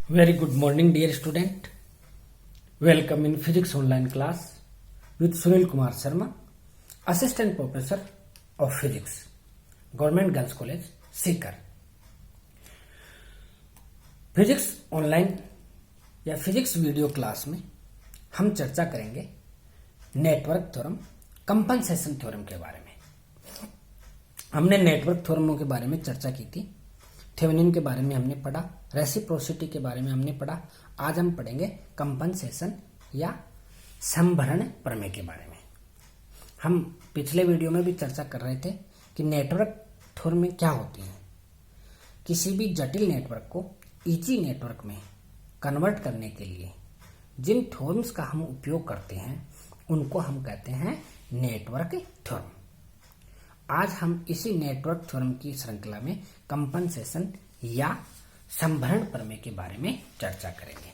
Very good morning, dear student. Welcome in physics online class with Sunil Kumar Sharma, Assistant Professor of Physics, Government Girls College, Sikar. Physics online या physics video class में हम चर्चा करेंगे network theorem, compensation theorem के बारे में। हमने network थ्योरमों के बारे में चर्चा की थी, थेवेनिन के बारे में हमने पढ़ा, रेसिप्रोसिटी के बारे में हमने पढ़ा। आज हम पढ़ेंगे कंपनसेशन या संभरण प्रमेय के बारे में। हम पिछले वीडियो में भी चर्चा कर रहे थे कि नेटवर्क थ्योरम में क्या होती है। किसी भी जटिल नेटवर्क को इजी नेटवर्क में कन्वर्ट करने के लिए जिन थ्योरम्स का हम उपयोग करते हैं उनको हम कहते हैं नेटवर्क थ्योरम। आज हम इसी नेटवर्क थ्योरम की श्रृंखला में कंपनसेशन या संभरण प्रमेय के बारे में चर्चा करेंगे।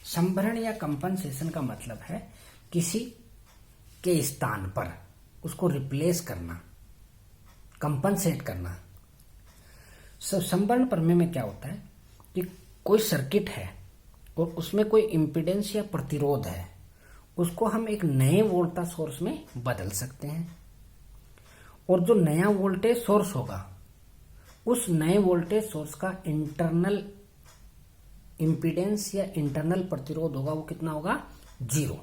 संभरण या कंपनसेशन का मतलब है किसी के स्थान पर उसको रिप्लेस करना, कंपनसेट करना। संभरण प्रमेय में क्या होता है कि कोई सर्किट है और उसमें कोई इम्पीडेंस या प्रतिरोध है, उसको हम एक नए वोल्टेज सोर्स में बदल सकते हैं और जो नया वोल्टेज सोर्स होगा उस नए वोल्टेज सोर्स का इंटरनल इम्पीडेंस या इंटरनल प्रतिरोध होगा, वो कितना होगा? 0।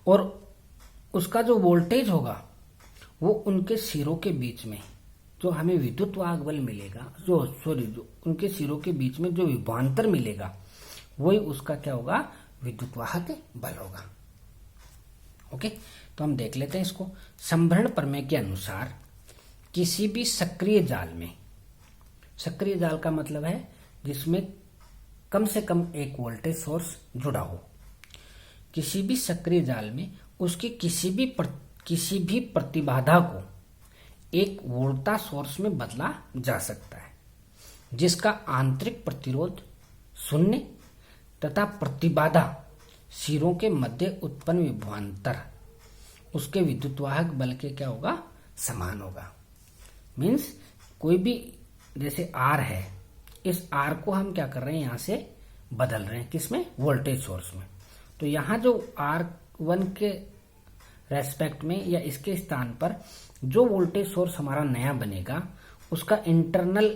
और उसका जो वोल्टेज होगा वो उनके सिरों के बीच में जो हमें विद्युत वाहक बल मिलेगा, जो उनके सिरों के बीच में जो विभवांतर मिलेगा वही उसका क्या होगा? विद्युत वाहक बल होगा। ओके, तो हम देख लेते हैं इसको। संभरण प्रमेय के अनुसार किसी भी सक्रिय जाल में, सक्रिय जाल का मतलब है जिसमें कम से कम एक वोल्टेज सोर्स जुड़ा हो, किसी भी सक्रिय जाल में उसकी किसी भी प्रतिबाधा को एक वोल्टेज सोर्स में बदला जा सकता है जिसका आंतरिक प्रतिरोध 0 तथा प्रतिबाधा सिरों के मध्य उत्पन्न विभवांतर उसके विद्युतवाहक बल के क्या होगा? समान होगा। मीन्स कोई भी जैसे R है, इस R को हम क्या कर रहे हैं? यहाँ से बदल रहे हैं, किसमें? वोल्टेज सोर्स में। तो यहाँ जो R1 के रेस्पेक्ट में या इसके स्थान पर जो वोल्टेज सोर्स हमारा नया बनेगा उसका इंटरनल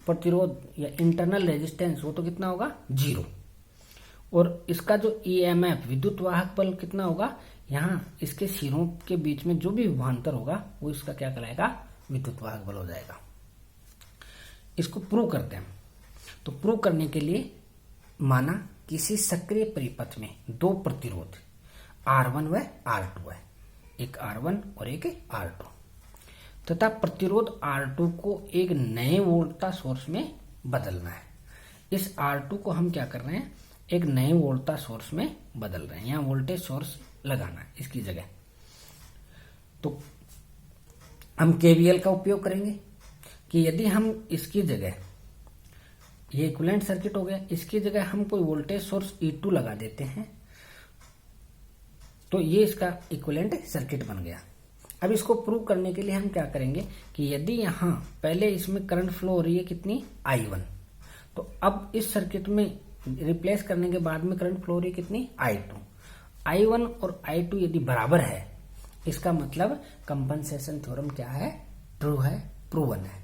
प्रतिरोध या इंटरनल रेजिस्टेंस वो तो कितना होगा? 0। और इसका जो EMF विद्युत वाहक बल कितना होगा? यहाँ इसके सिरों के बीच में जो भी विभवांतर होगा वो इसका क्या कहलाएगा? विद्युत वाहक बल हो जाएगा। इसको प्रूव करते हैं। तो प्रूव करने के लिए माना किसी सक्रिय परिपथ में दो प्रतिरोध R1 व R2 है, एक R1 और एक R2, तथा प्रतिरोध R2 को एक नए वोल्टेज सोर्स में बदलना है। इस R2 को हम क्या कर रहे हैं? एक नए वोल्टेज सोर्स में बदल रहे हैं। यहाँ वोल्टेज सोर्स लगाना है इसकी जगह। तो हम KVL का उपयोग करेंगे कि यदि हम इसकी जगह, ये इक्विवेलेंट सर्किट हो गया, इसकी जगह हम कोई वोल्टेज सोर्स E2 लगा देते हैं तो ये इसका इक्विवेलेंट सर्किट बन गया। अब इसको प्रूव करने के लिए हम क्या करेंगे कि यदि यहाँ पहले इसमें करंट फ्लो हो रही है कितनी? I1, तो अब इस सर्किट में रिप्लेस करने के बाद में करंट फ्लो हो रही है कितनी? I2। I1 और I2 यदि बराबर है इसका मतलब कंपनसेशन थ्योरम क्या है? ट्रू है, प्रूवन है।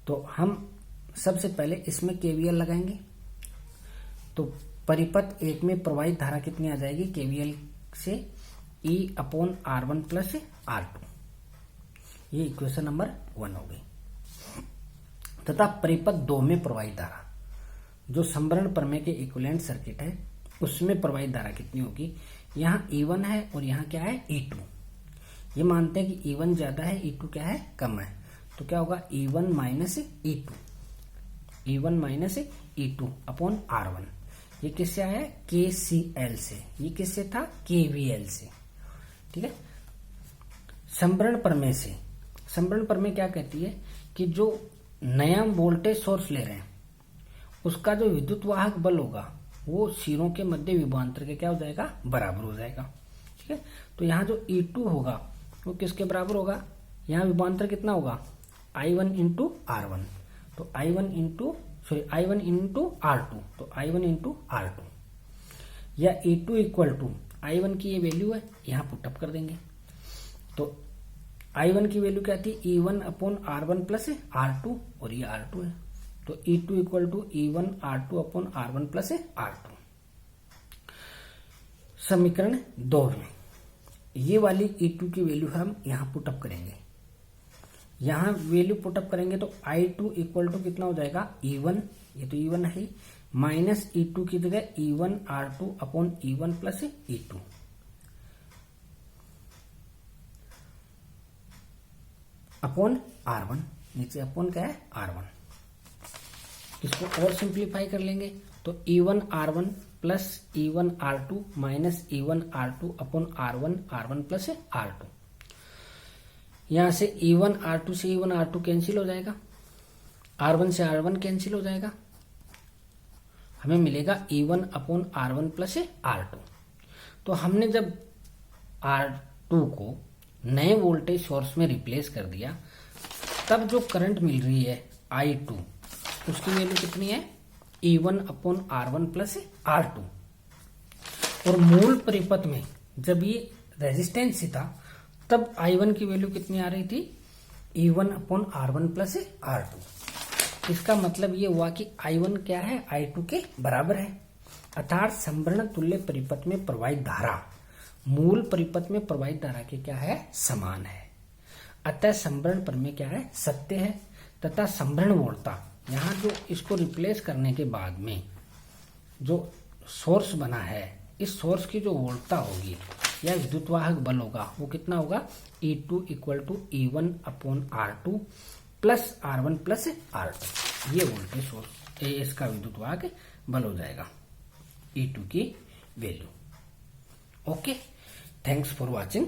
तो हम सबसे पहले इसमें KVL लगाएंगे। तो परिपथ 1 में प्रवाहित धारा कितनी आ जाएगी? KVL से E/R1 प्लस R2, ये इक्वेशन नंबर 1 हो गई। तथा परिपथ 2 में प्रवाहित धारा, जो संभरण प्रमेय के इक्विवेलेंट सर्किट है उसमें प्रवाहित धारा कितनी होगी? यहाँ E1 है और यहाँ क्या है? E2। ये मानते हैं कि E1 ज्यादा है, E2 क्या है? कम है। तो क्या होगा? E1 minus E2, E1 minus E2 upon R1। ये किससे आया? KCL से। ये किससे था? KVL से। ठीक है। संभरण प्रमेय से, संभरण प्रमेय क्या कहती है कि जो नया वोल्टेज सोर्स ले रहे हैं उसका जो विद्युत वाहक बल होगा वो सिरों के मध्य विभवांतर के क्या हो जाएगा? बराबर हो जाएगा। ठीक है। तो यहाँ जो E2 होगा वो किसके बराबर होगा? यहाँ विभवांतर कितना होगा? I1 into R1। तो I1 इंटू R2, तो I1 इंटू R2, या E2 इक्वल टू I1 की ये वैल्यू है, यहां पुटअप कर देंगे। तो I1 की वैल्यू क्या थी, E1 upon R1 plus R2, और ये R2 है, तो E2 equal to E1 R2 upon R1 plus R2। समीकरण 2 में ये वाली E2 की वैल्यू हम यहां पुटअप करेंगे, यहां वैल्यू पुटअप करेंगे तो I2 इक्वल टू कितना हो जाएगा, E1, ये तो E1 है, माइनस E2 की जगह E1 R2 upon E1 plus E2, upon R1, नीचे अपॉन क्या है, R1। इसको और सिंप्लीफाई कर लेंगे तो E1 R1 plus E1 R2 minus E1 R2 upon R1 plus R2। यहां से E1 R2 से E1 R2 कैंसिल हो जाएगा, R1 से R1 कैंसिल हो जाएगा, हमें मिलेगा E1 upon R1 plus R2। तो हमने जब R2 को नए वोल्टेज सोर्स में रिप्लेस कर दिया, तब जो करंट मिल रही है I2, उसकी वैल्यू कितनी है, E1 upon R1 plus R2। और मूल परिपथ में जब ये रेजिस्टेंस था, तब I1 की वैल्यू कितनी आ रही थी, E1 upon R1 plus R2। इसका मतलब ये हुआ कि I1 क्या है, I2 के बराबर है, अर्थात संभरण तुल्य परिपथ में प्रवाहित धारा मूल परिपथ में प्रवाहित धारा के क्या है, समान है। अतः संभरण प्रमेय क्या है, सत्य है, तथा संभरण वोल्टता, यहाँ जो इसको रिप्लेस करने के बाद में जो सोर्स बना है, इस सोर्स की जो वोल्टता होगी या विद्युतवाहक बल होगा, वो कितना होगा, E2 equal to E1 upon R2 plus R1 plus R2। ये वोल्टेज सोर्स इसका विद्युतवाहक बल हो जाएगा, E2 की value. Okay, thanks for watching.